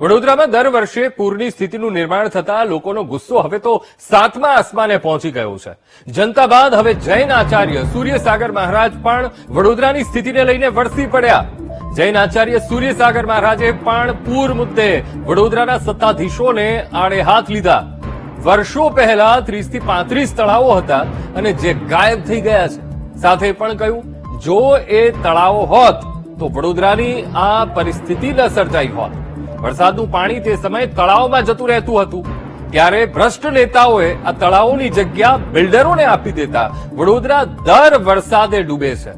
વડોદરામાં દર વર્ષે પૂરની સ્થિતિનું નિર્માણ થતા લોકોનો ગુસ્સો હવે તો સાતમા આસમાને પહોંચી ગયો છે. જનતા બાદ હવે જૈન આચાર્ય સૂર્યસાગર મહારાજ પણ વડોદરાની સ્થિતિને લઈને વરસી પડ્યા. જૈન આચાર્ય સૂર્યસાગર મહારાજે પણ પૂર મુદ્દે વડોદરાના સત્તાધીશોને આડે હાથ લીધા. વર્ષો પહેલા 30 થી 35 તળાવો હતા અને જે ગાયબ થઈ ગયા છે. સાથે પણ કહ્યું, જો એ તળાવો હોત તો વડોદરાની આ પરિસ્થિતિ ન સર્જાઈ હોત. વરસાદનું પાણી તે સમયે તળાવમાં જતું રહેતું હતું. ત્યારે ભ્રષ્ટ નેતાઓએ આ તળાવોની જગ્યા બિલ્ડરોને આપી દેતા વડોદરા દર વરસાદે ડૂબે છે.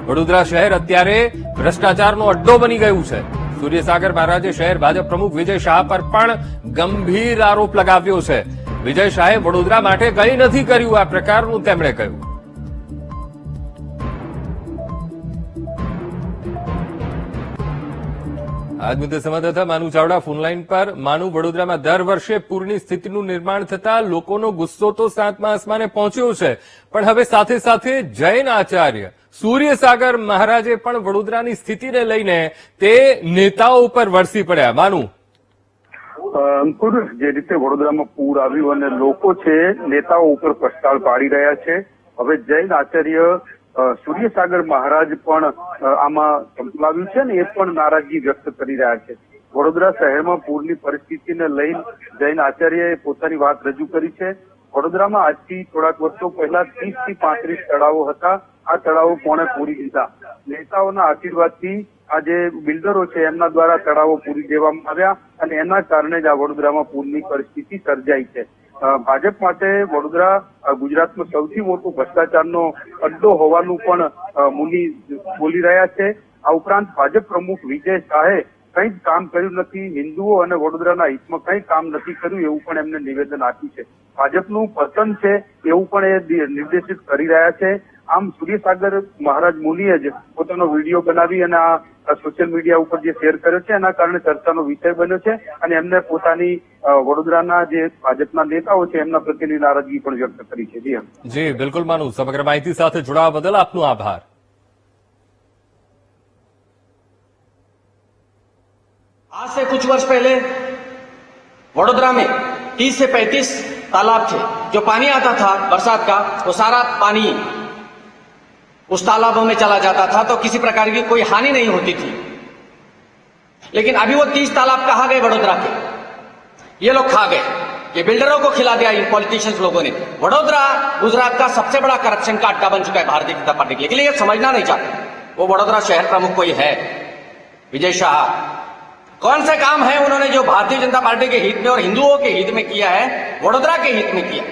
વડોદરા શહેર અત્યારે ભ્રષ્ટાચારનો અડ્ડો બની ગયું છે. સૂર્યસાગર મહારાજે શહેર ભાજપ પ્રમુખ વિજય શાહ પર પણ ગંભીર આરોપ લગાવ્યો છે. વિજય શાહે વડોદરા માટે કંઈ નથી કર્યું, આ પ્રકારનું તેમણે કહ્યું. આજ મુદ્દે સંવાદદાતા માનુ ચાવડા ફોનલાઈન પર. માનુ, વડોદરામાં દર વર્ષે પૂરની સ્થિતિનું નિર્માણ થતા લોકોનો ગુસ્સો તો સાતમા આસમાને પહોંચ્યો છે, પણ હવે સાથે સાથે જૈન આચાર્ય સૂર્યસાગર મહારાજે પણ વડોદરાની સ્થિતિને લઈને તે નેતાઓ ઉપર વરસી પડ્યા. માનુ, અંકુર, જે રીતે વડોદરામાં પૂર આવ્યું અને લોકો છે નેતાઓ ઉપર પસ્તાળ પાડી રહ્યા છે, હવે જૈન આચાર્ય સૂર્યસાગર મહારાજ પણ આમાં સંકળાવ્યું છે ને એ પણ નારાજગી વ્યક્ત કરી રહ્યા છે. વડોદરા શહેરમાં પૂરની પરિસ્થિતિને લઈને જૈન આચાર્યએ પોતાની વાત રજૂ કરી છે. વડોદરામાં આજથી થોડાક વર્ષો પહેલા 30 થી 35 તળાવો હતા. આ તળાવો કોણે પૂરી દીધા? નેતાઓના આશીર્વાદથી આ જે બિલ્ડરો છે એમના દ્વારા તળાવો પૂરી દેવામાં આવ્યા અને એના કારણે જ આ વડોદરામાં પૂરની પરિસ્થિતિ સર્જાઈ છે. ભાજપ માટે વડોદરા ગુજરાતમાં સૌથી મોટો ભ્રષ્ટાચારનો અડ્ડો હોવાનું પણ મુની બોલી રહ્યા છે. આ ઉપરાંત ભાજપ પ્રમુખ વિજય શાહે કંઈ જ કામ કર્યું નથી, હિન્દુઓ અને વડોદરાના હિતમાં કંઈ કામ નથી કર્યું એવું પણ એમને નિવેદન આપ્યું છે. ભાજપનું પતન છે એવું પણ એ નિર્દેશિત કરી રહ્યા છે. આમ સૂર્યસાગર મહારાજ મુનિએ જ પોતાનો વિડીયો બનાવી અને આ સોશિયલ મીડિયા ઉપર જે શેર કર્યો છે એના કારણે ચર્ચાનો વિષય બન્યો છે અને એમને પોતાની વડોદરાના જે ભાજપના નેતાઓ છે એમના પ્રત્યેની નારાજગી પણ વ્યક્ત કરી છે. જી બિલકુલ માનુ, સમગ્ર માહિતી સાથે જોડાવા બદલ આપનો આભાર. आज से कुछ वर्ष पहले वडोदरा में 30 से 35 तालाब थे. जो पानी आता था बरसात का, वो सारा पानी उस तालाबों में चला जाता था, तो किसी प्रकार की कोई हानि नहीं होती थी. लेकिन अभी वो 30 तालाब कहाँ गए? वडोदरा के ये लोग खा गए. ये बिल्डरों को खिला दिया इन पॉलिटिशियंस लोगों ने. वडोदरा गुजरात का सबसे बड़ा करप्शन का अड्डा बन चुका है भारतीय जनता पार्टी के लिए. ये समझना नहीं चाहते. वो वडोदरा शहर प्रमुख कोई है विजय शाह. कौन से काम है उन्होंने जो भारतीय जनता पार्टी के हित में और हिंदुओं के हित में किया है? वडोदरा के हित में किया.